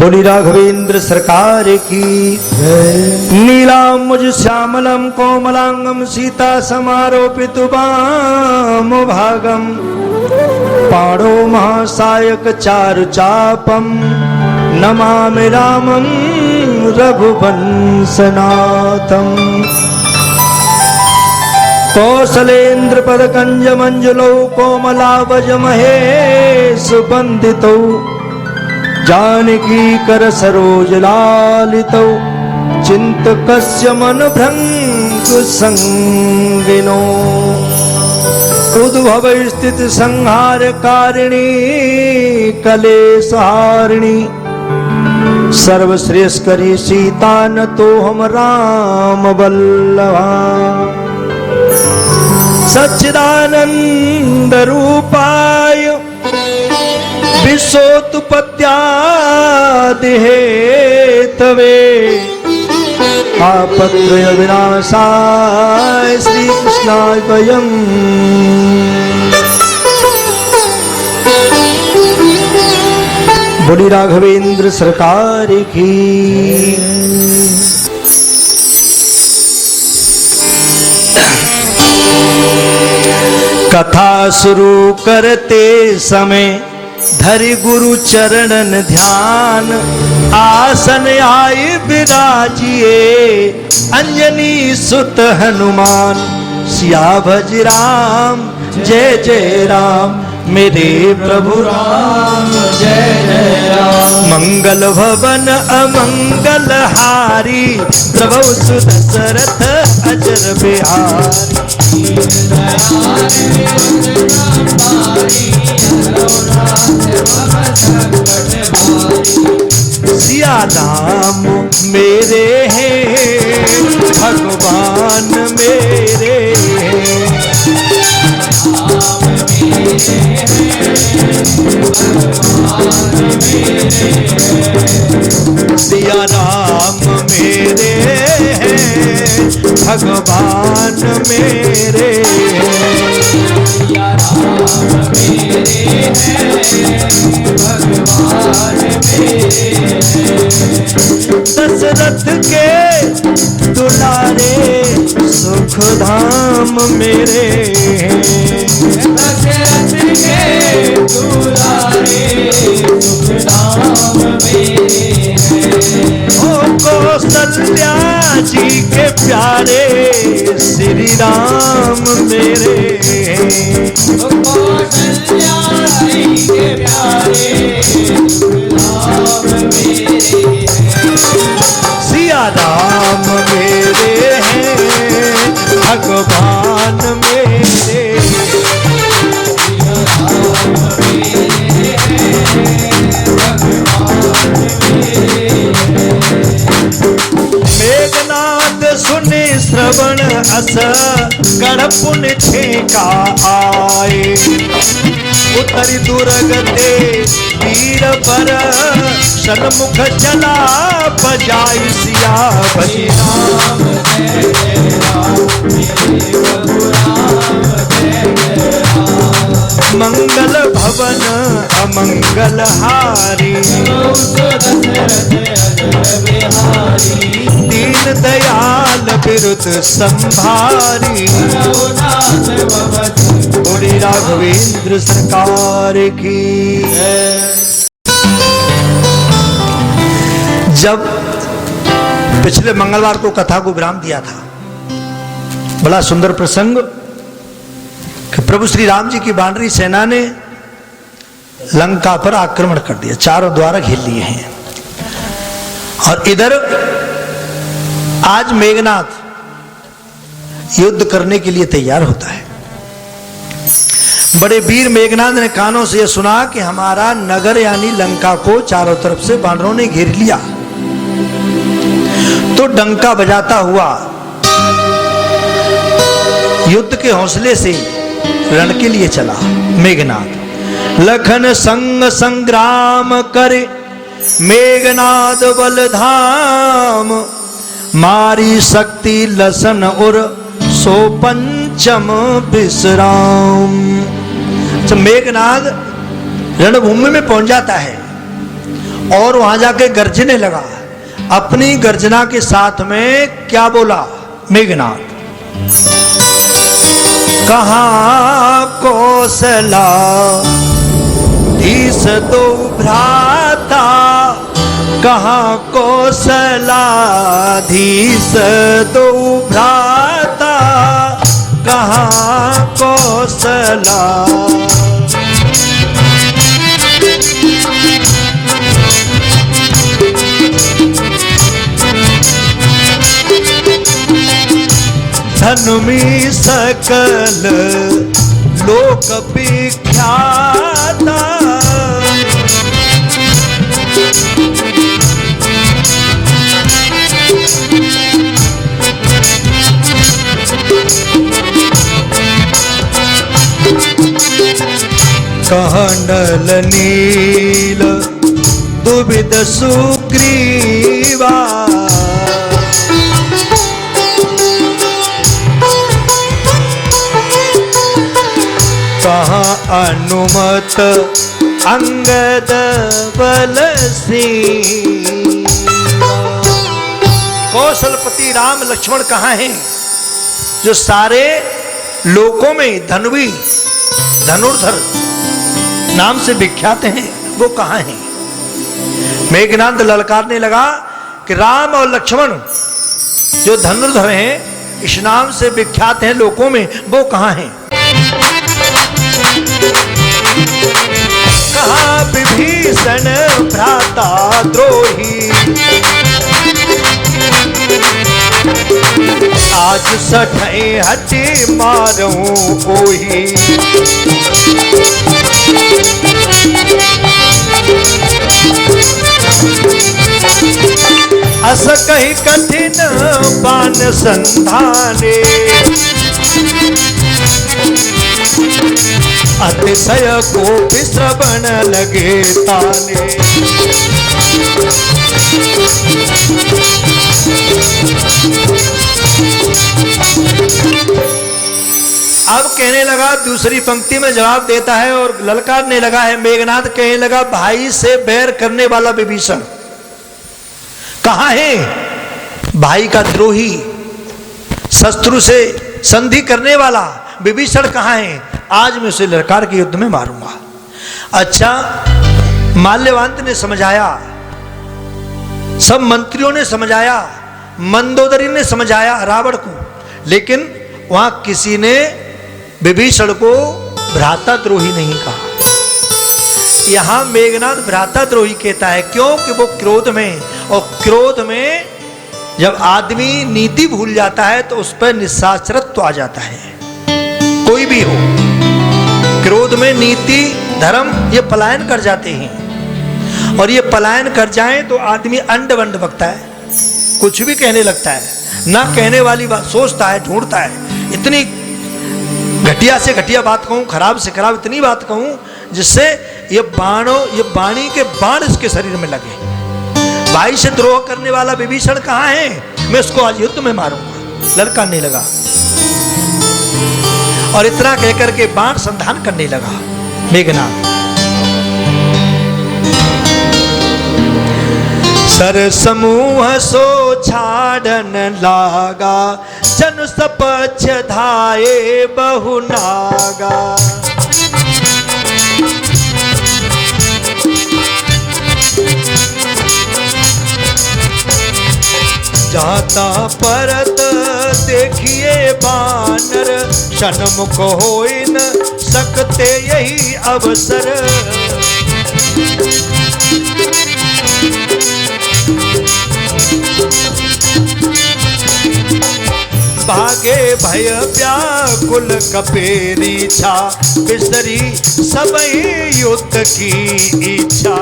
बोली राघवेंद्र सरकार की नीलाम्बुज श्यामलम कोमलांगम सीता समारोपित वाम भागम पाणो महासायक चारु चापम नमामि रामं रघुवंशनाथम कौसलेन्द्र पदकंज मंजुलौ कोमलावज महेश वंदितौ जानकी कर सरोज लालितौ चिंतकस्य मन भृंग संगिनो उद्भव स्थित संहार कारिणी कलेशहारिणी सर्वश्रेष्ठकरी सीता न तो हम राम वल्लभा सच्चिदानंद रूपाय विश्वोत्पत्त्यादि हेतवे तापत्रय विनाशाय श्री कृष्णाय वयम् बोली राघवेंद्र सरकार की कथा शुरू करते समय धरि गुरु चरणन ध्यान आसन आए विराजिए अंजनी सुत हनुमान सिया भज राम जय जय राम मेरे प्रभु राम जय जय राम मंगल भवन अमंगल हारी प्रभु सुत दशरथ अजर बिहारी सिया राम मेरे हैं भगवान मेरे सिया राम मेरे हैं भगवान मेरे सिया राम मेरे हैं भगवान मेरे दशरथ के दुलारे सुख धाम मेरे दशरथ के दुलारे सुख धाम मेरे ओ कौशल्या जी के प्यारे श्री राम मेरे कौशल्या जी के प्यारे राम मेरे सिया राम मेरे हैं भगवान मेरे मेघनाद सुने श्रवण अस गढ़ पुण्य ठेका आए उतरी दुर्गते वीर पर सन्मुख चला बजाई सिया भजी राम जय जय राम मेरे प्रभु राम जय जय राम मंगल भवन अमंगल हारी दीन दयाल बिरुद संभारी बोली राघवेंद्र सरकार की जब पिछले मंगलवार को कथा को विराम दिया था बड़ा सुंदर प्रसंग कि प्रभु श्री राम जी की बानरी सेना ने लंका पर आक्रमण कर दिया चारों द्वार घेर लिए हैं और इधर आज मेघनाथ युद्ध करने के लिए तैयार होता है। बड़े वीर मेघनाथ ने कानों से यह सुना कि हमारा नगर यानी लंका को चारों तरफ से बानरों ने घेर लिया तो डंका बजाता हुआ युद्ध के हौसले से रण के लिए चला मेघनाथ लखन संग संग्राम करे मेघनाद बलधाम मारी शक्ति लसन और सो पंचम विश्राम। जब मेघनाद रणभूमि में पहुंच जाता है और वहां जाके गर्जने लगा। अपनी गर्जना के साथ में क्या बोला मेघनाथ, कहाँ कौशला धीस दो भ्राता, कहाँ कौशलाधीश दो भ्राता, कहाँ कौशला। धनुमी सकल लोक विख्याता, कहंडल नील दुविध सुग्रीवा, कहाँ अनुमत अंगद बल सिंह। कौशलपति राम लक्ष्मण कहाँ हैं जो सारे लोकों में धनुवी धनुर्धर नाम से विख्यात हैं, वो कहाँ हैं? मेघनाद ललकारने लगा कि राम और लक्ष्मण जो धनुर्धर हैं, इस नाम से विख्यात हैं लोकों में, वो कहाँ हैं? कहाँ विभीषण भ्राता द्रोही, आज सठे हटे मारूं कोही। अस कही कठिन बान संधाने, अतिशय को श्रवण लगे ताने। अब कहने लगा, दूसरी पंक्ति में जवाब देता है और ललकारने लगा है मेघनाद, कहने लगा भाई से बैर करने वाला विभीषण कहाँ है? भाई का द्रोही, शत्रु से संधि करने वाला विभीषण कहाँ है? आज मैं उसे ललकार के युद्ध में मारूंगा। अच्छा, माल्यवंत ने समझाया, सब मंत्रियों ने समझाया, मंदोदरी ने समझाया रावण को, लेकिन वहां किसी ने विभीषण को भ्राताद्रोही नहीं कहा। यहां मेघनाद भ्राताद्रोही कहता है, क्योंकि वो क्रोध में, और क्रोध में जब आदमी नीति भूल जाता है तो उस पर निशाचरत्व आ जाता है। कोई भी हो, क्रोध में नीति धर्म ये पलायन कर जाते हैं, और ये पलायन कर जाएं तो आदमी अंड वंड बकता है, कुछ भी कहने लगता है, ना कहने वाली बात सोचता है, ढूंढता है। इतनी घटिया से घटिया बात कहूं, खराब से खराब इतनी बात कहूं जिससे ये वाणी के बाण इसके शरीर में लगे। भाई से द्रोह करने वाला विभीषण कहाँ है? मैं उसको आज युद्ध में मारूंगा। ललकारने लगा और इतना कहकर के बाण संधान करने लगा मेघनाद। सर समूह सो छाड़न लागा, जन सपक्ष धाये बहु नागा। जाता परत देखिए बानर, सन्मुख होई न सकते यही अवसर। भागे भय व्याकुल कपेरी छा, बिसरी सबई युद्ध की इच्छा।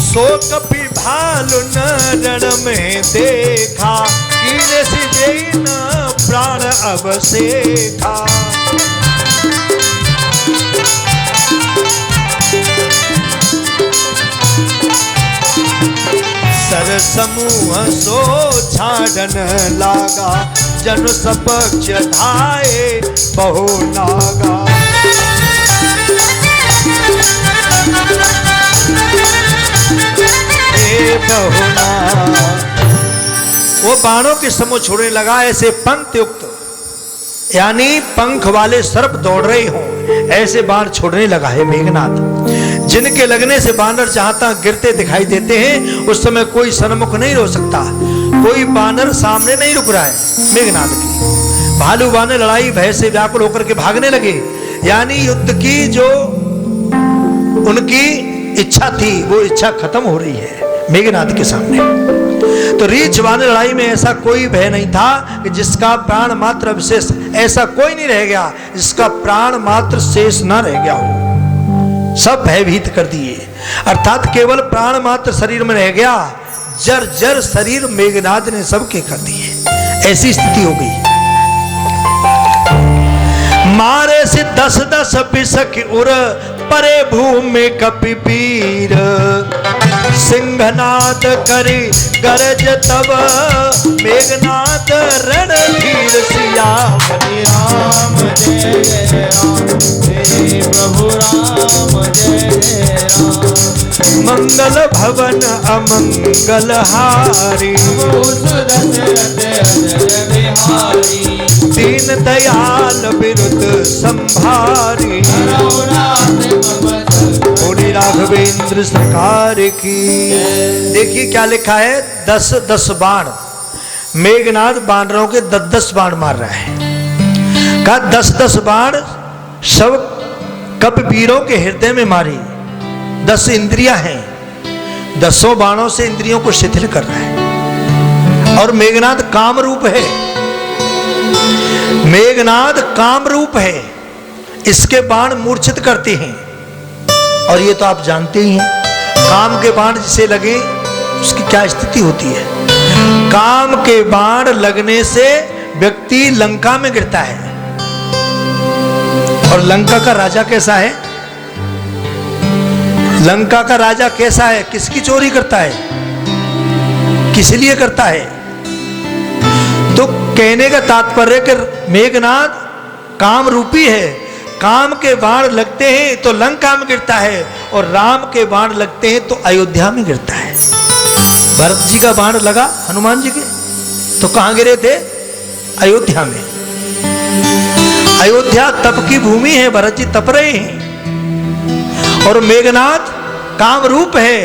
सो कपि भालु न रण में देखा, कीने से न प्राण अवसेखा। सर समूह सो छाड़न लागा, जन सपक्ष धाये बहु नागा। बहुना वो बाणों के समूह छोड़ने लगा, ऐसे पंख युक्त यानी पंख वाले सर्प दौड़ रहे हों ऐसे बाण छोड़ने लगा है मेघनाथ, जिनके लगने से बानर जहां तक गिरते दिखाई देते हैं उस समय कोई सन्मुख नहीं रो सकता, कोई बानर सामने नहीं रुक रहा है मेघनाथ की। भालू बानर लड़ाई भय से व्याकुल होकर के भागने लगे, यानी युद्ध की जो उनकी इच्छा थी वो इच्छा खत्म हो रही है मेघनाथ के सामने। तो रीछ वाली लड़ाई में ऐसा कोई भय नहीं था कि जिसका प्राण मात्र अवशेष, ऐसा कोई नहीं रह गया जिसका प्राण मात्र शेष न रह गया हो, सब भयभीत कर दिए, अर्थात केवल प्राण मात्र शरीर में रह गया, जर जर शरीर मेघनाथ ने सबके कर दिए, ऐसी स्थिति हो गई। मारे से 10-10 पिसक उर परे भूमि कपि पीर, सिंहनाद करी गरज तब मेघनाथ रणधीर सिया राम जय जय राम, हे प्रभु राम जय जय राम। मंगल भवन अमंगल हारी, दीन दयाल बिरुद संभारी, मुनि राघवेंद्र सरकार की। देखिए क्या लिखा है, 10-10 बाण मेघनाथ बानरों के 10-10 बाण मार रहा है। कहा 10-10 बाण सब कपिवीरों के हृदय में मारी, 10 इंद्रियां हैं, 10 बाणों से इंद्रियों को शिथिल कर रहा है। और मेघनाथ काम रूप है, मेघनाथ काम रूप है, इसके बाण मूर्छित करते हैं। और ये तो आप जानते ही हैं, काम के बाण जिसे लगे उसकी क्या स्थिति होती है। काम के बाण लगने से व्यक्ति लंका में गिरता है। और लंका का राजा कैसा है, लंका का राजा कैसा है, किसकी चोरी करता है, किस लिए करता है। तो कहने का तात्पर्य कि मेघनाथ काम रूपी है, काम के बाण लगते हैं तो लंका में गिरता है, और राम के बाण लगते हैं तो अयोध्या में गिरता है। भरत जी का बाण लगा हनुमान जी के तो कहां गिरे थे, अयोध्या में। अयोध्या तप की भूमि है, भरत जी तप रहे हैं। और मेघनाथ काम रूप है,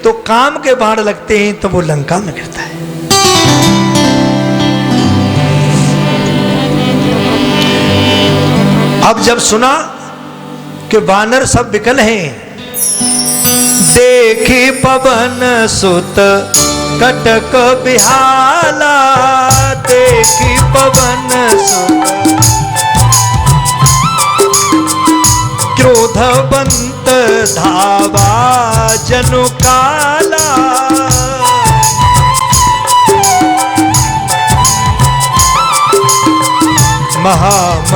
तो काम के बाण लगते हैं तो वो लंका में गिरता है। अब जब सुना कि वानर सब विकल हैं, देखी पवन सुत कटक बिहाला, देखी पवन सुत क्रोधवंत धावा जनु काला,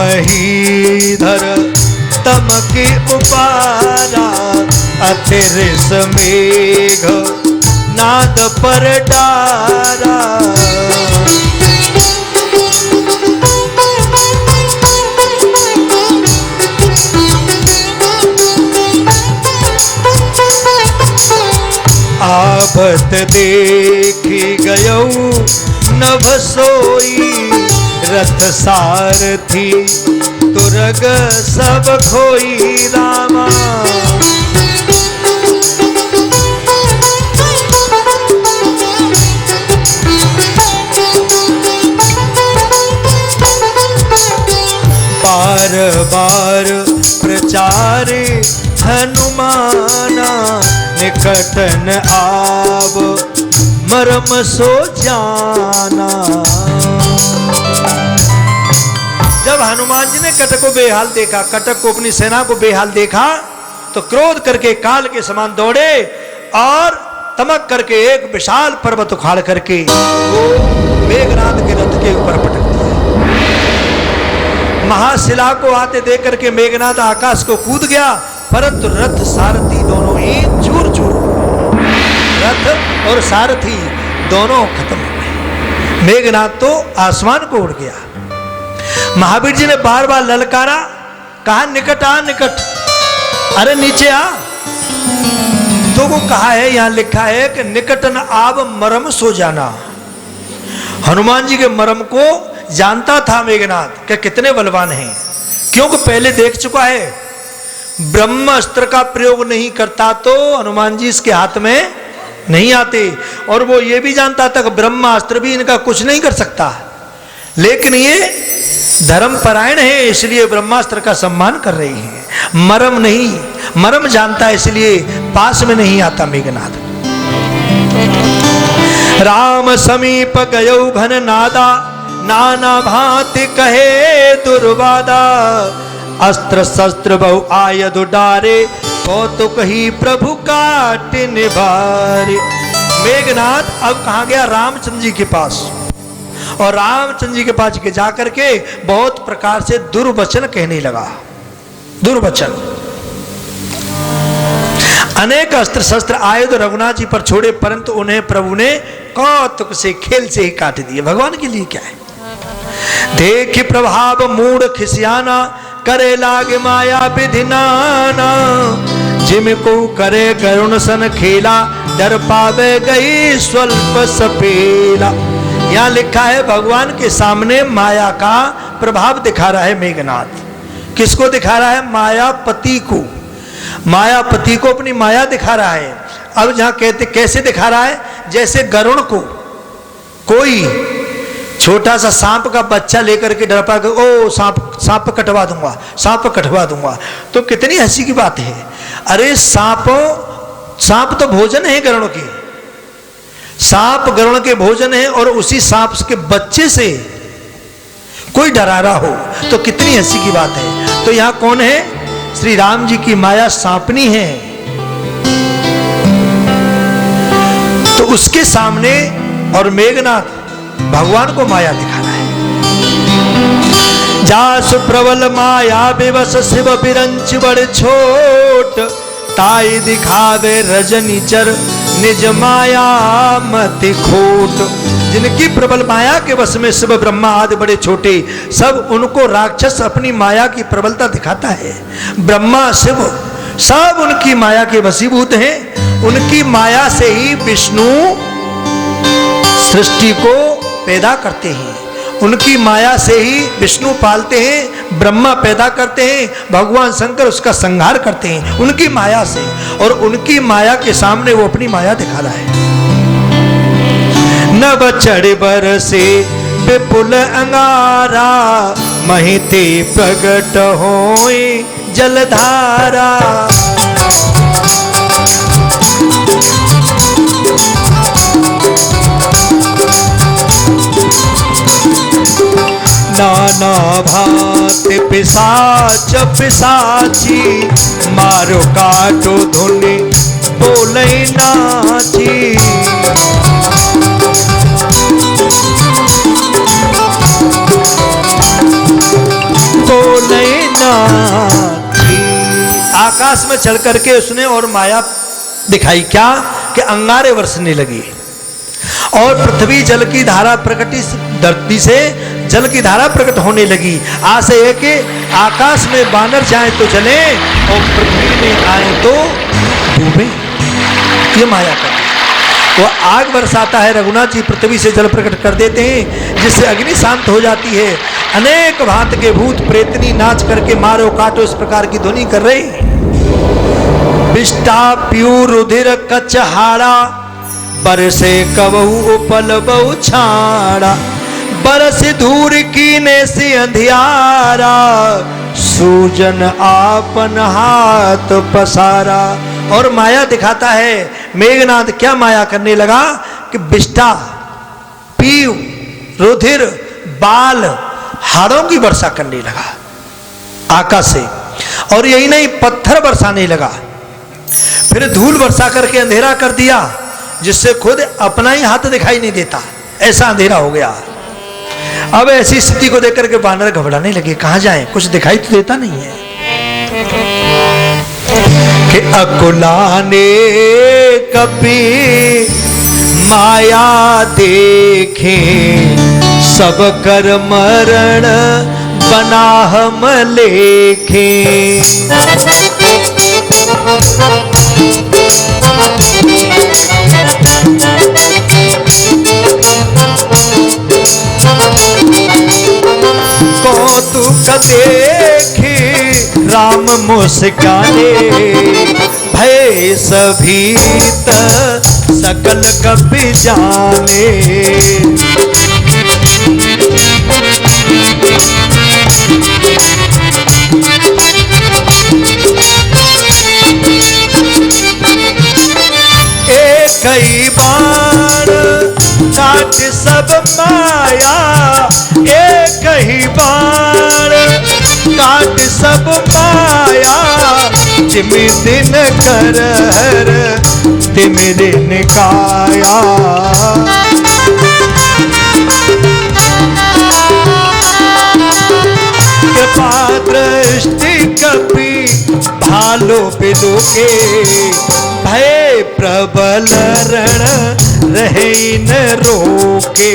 महामहीधर तमके उपारा, अतिरिस मेघ नाद पर डारा। आफत देखी गयौ नभ सोई, रथ सारथी तुरग सब खोई रामा। बार बार प्रचारे हनुमाना, निकटन आव मरम सो जाना। जब हनुमान जी ने कटक को बेहाल देखा, कटक को अपनी सेना को बेहाल देखा, तो क्रोध करके काल के समान दौड़े और तमक करके एक विशाल पर्वत उखाड़ करके वो मेघनाथ के रथ के ऊपर पटक दिया। महाशिला को आते देख करके मेघनाथ आकाश को कूद गया, परंतु रथ सारथी दोनों ही चूर चूर, रथ और सारथी दोनों खत्म हो गए। मेघनाथ तो आसमान को उड़ गया। महावीर जी ने बार बार ललकारा, कहा निकट आ निकट, अरे नीचे आ। तो वो कहा है, यहां लिखा है कि निकट न आव मरम सो जाना। हनुमान जी के मरम को जानता था मेघनाथ कि कितने बलवान हैं, क्योंकि पहले देख चुका है। ब्रह्मास्त्र का प्रयोग नहीं करता तो हनुमान जी इसके हाथ में नहीं आते, और वो ये भी जानता था कि ब्रह्मास्त्र भी इनका कुछ नहीं कर सकता। लेकिन ये धर्मपरायण है, इसलिए ब्रह्मास्त्र का सम्मान कर रही है। मरम नहीं, मरम जानता है, इसलिए पास में नहीं आता मेघनाथ। राम समीप गयो घन नादा, नाना भांति कहे दुर्वादा। अस्त्र शस्त्र बहु आयद डारे, कौतुक ही प्रभु काट निभारे। मेघनाथ अब कहाँ गया? रामचंद्र जी के पास। और रामचंद्र जी के पास के जाकर के बहुत प्रकार से दुर्वचन कहने लगा। दुर्वचन, अनेक अस्त्र शस्त्र आयुध रघुनाथ जी पर छोड़े, परंतु उन्हें प्रभु ने कौतुक से, खेल से ही काट दिए। भगवान के लिए क्या है? देख प्रभाव मूड खिसियाना, करे लागे माया विधि नाना। जिनको करे करुण सन खेला, डर पावे गई स्वल्प सपेला। यहाँ लिखा है भगवान के सामने माया का प्रभाव दिखा रहा है मेघनाथ। किसको दिखा रहा है? मायापति को। मायापति को अपनी माया दिखा रहा है। अब जहां कहते कैसे दिखा रहा है? जैसे गरुण को कोई छोटा सा सांप का बच्चा लेकर के डर पाकर, ओ सांप कटवा दूंगा, सांप कटवा दूंगा, तो कितनी हंसी की बात है। अरे सांप तो भोजन है गरुण के, सांप गरुण के भोजन है, और उसी सांप के बच्चे से कोई डरा रहा हो तो कितनी हंसी की बात है। तो यहां कौन है? श्री राम जी की माया सांपनी है। तो उसके सामने और मेघनाथ भगवान को माया दिखाना है। जासु प्रबल माया विवश शिव बिरंच बड़ छोट, ताई दिखावे रजनी चर निज माया मति खोट। जिनकी प्रबल माया के वश में शिव ब्रह्मा आदि बड़े छोटे, सब उनको राक्षस अपनी माया की प्रबलता दिखाता है। ब्रह्मा शिव सब उनकी माया के वशीभूत हैं। उनकी माया से ही विष्णु सृष्टि को पैदा करते हैं, उनकी माया से ही विष्णु पालते हैं, ब्रह्मा पैदा करते हैं, भगवान शंकर उसका संहार करते हैं उनकी माया से। और उनकी माया के सामने वो अपनी माया दिखा रहा है। नभ चढ़ बरसे विपुल अंगारा, महिते प्रगट होए जलधारा। नाना भात पिशाच पिशाची, मारो काटो धुनि बोले नाची। बोले नाची। आकाश में चढ़ करके उसने और माया दिखाई क्या कि अंगारे बरसने लगी, और पृथ्वी जल की धारा प्रकटी, धरती से जल की धारा प्रकट होने लगी। आशय है कि आकाश में बानर जाए तो जले और पृथ्वी में आए तो डूबे। ये माया का वो आग बरसाता है। रघुनाथ जी पृथ्वी से जल प्रकट कर देते हैं, जिससे अग्नि शांत हो जाती है। अनेक भांत के भूत प्रेतनी नाच करके मारो काटो इस प्रकार की ध्वनि कर रही। विष्टा प्यू रुधिर कचहाड़ा, बरसे कबहू उपल बहु छाड़ा। बरस धूर कीने से अंधियारा, सूजन आपन हाथ पसारा। और माया दिखाता है मेघनाथ। क्या माया करने लगा कि विष्टा, पीव, रुधिर, बाल, हाड़ों की वर्षा करने लगा आकाश से। और यही नहीं, पत्थर बरसाने लगा, फिर धूल वर्षा करके अंधेरा कर दिया, जिससे खुद अपना ही हाथ दिखाई नहीं देता, ऐसा अंधेरा हो गया। अब ऐसी स्थिति को देखकर के बानर घबराने लगे, कहां जाएं, कुछ दिखाई तो देता नहीं है। कि अकुलाने कपी माया देखे सब कर मरण बना हम लेखे। कौतुक देखे राम मुस्काने, भय सभीत सकल कपि जाने। एक ही बाण काट सब माया, एक ही बाण काट सब माया। जिम दिन कर हर तिम दिन काया। कृपा दृष्टि कपि भालो बिलो के, भय प्रबल रण रहे न रोके।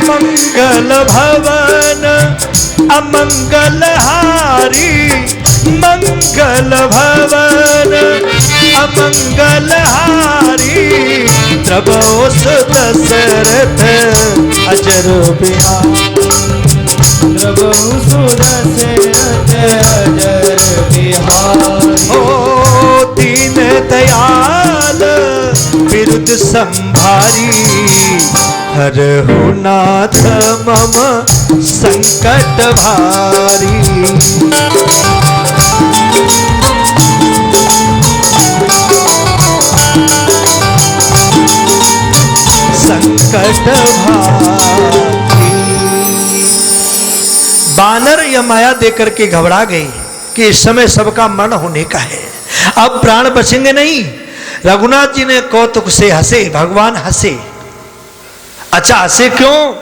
मंगल भवन अमंगल हारी, मंगल भवन अमंगल हारी। द्रवोस दशरथ अजर बिहारी, द्रवोस दशरथ अजर बिहारी। ओ दीन दयाल बिरुद संभारी, हरहु नाथ मम संकट भारी। संकट भारी। बानर यह माया देकर के घबरा गई कि इस समय सबका मरण होने का है, अब प्राण बचेंगे नहीं। रघुनाथ जी ने कौतुक से हंसे, भगवान हंसे। अच्छा हंसे क्यों?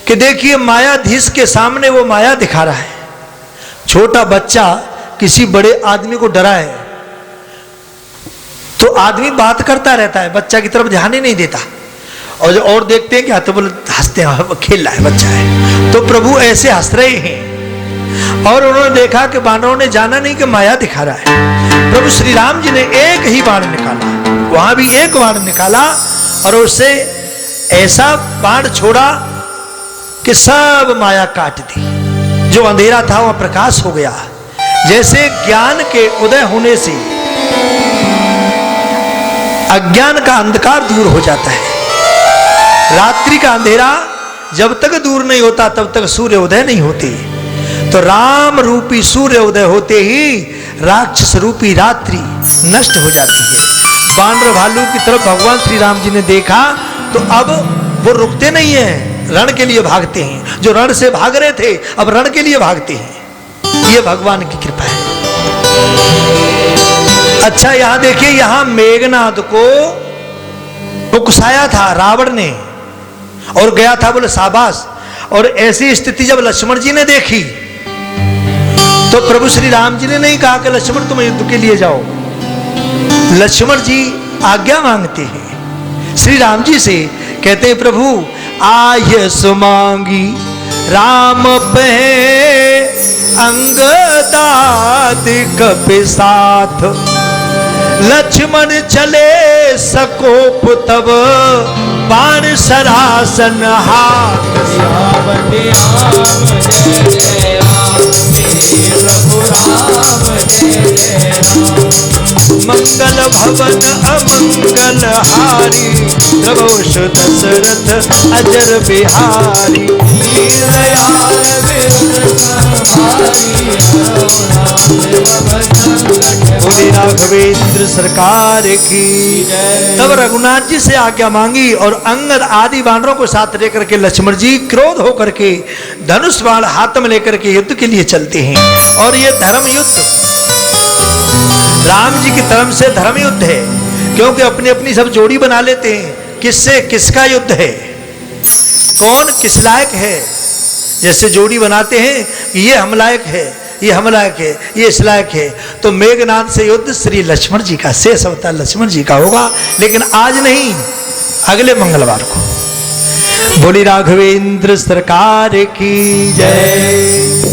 कि देखिए मायाधीश के सामने वो माया दिखा रहा है। छोटा बच्चा किसी बड़े आदमी को डराए तो आदमी बात करता रहता है, बच्चा की तरफ ध्यान ही नहीं देता। और देखते हैं क्या, तो बोले हंसते हैं, खेल रहा है, बच्चा है। तो प्रभु ऐसे हंस रहे हैं और उन्होंने देखा कि बानरों ने जाना नहीं कि माया दिखा रहा है। प्रभु श्री राम जी ने एक ही बाण निकाला, वहां भी एक बाण निकाला और उससे ऐसा बाण छोड़ा कि सब माया काट दी। जो अंधेरा था वह प्रकाश हो गया। जैसे ज्ञान के उदय होने से अज्ञान का अंधकार दूर हो जाता है। रात्रि का अंधेरा जब तक दूर नहीं होता तब तक सूर्य उदय नहीं होते। तो राम रूपी सूर्य उदय होते ही राक्षस रूपी रात्रि नष्ट हो जाती है। बानर भालू की तरफ भगवान श्री राम जी ने देखा तो अब वो रुकते नहीं हैं, रण के लिए भागते हैं। जो रण से भाग रहे थे अब रण के लिए भागते हैं। ये भगवान की कृपा है। अच्छा यहां देखिए, यहां मेघनाद को उकसाया था रावण ने और गया था, बोले शाबाश। और ऐसी स्थिति जब लक्ष्मण जी ने देखी तो प्रभु श्री राम जी ने नहीं कहा कि लक्ष्मण तुम युद्ध के लिए जाओ। लक्ष्मण जी आज्ञा मांगते हैं श्री राम जी से, कहते हैं प्रभु आय सुमांगी राम पे अंगदादि कपि साथ। लक्ष्मण चले सकोप तब बाण सरासन हाथ। मंगल भवन अमंगल हारी द्रवोष दशरथ अजर बिहारी। बोले राघवेंद्र सरकार की। तब रघुनाथ जी से आज्ञा मांगी और अंगद आदि वानरों को साथ लेकर के लक्ष्मण जी क्रोध होकर के धनुष बाण हाथ में लेकर के युद्ध के लिए चलते हैं। और ये धर्म युद्ध राम जी की तरफ से धर्म युद्ध है। क्योंकि अपनी अपनी सब जोड़ी बना लेते हैं, किससे किसका युद्ध है, कौन किस लायक है। जैसे जोड़ी बनाते हैं, ये हम लायक है, ये हम लायक है, ये इस लायक है। तो मेघनाद से युद्ध श्री लक्ष्मण जी का, शेष अवतार लक्ष्मण जी का होगा, लेकिन आज नहीं, अगले मंगलवार को। बोली राघवेंद्र सरकार की जय।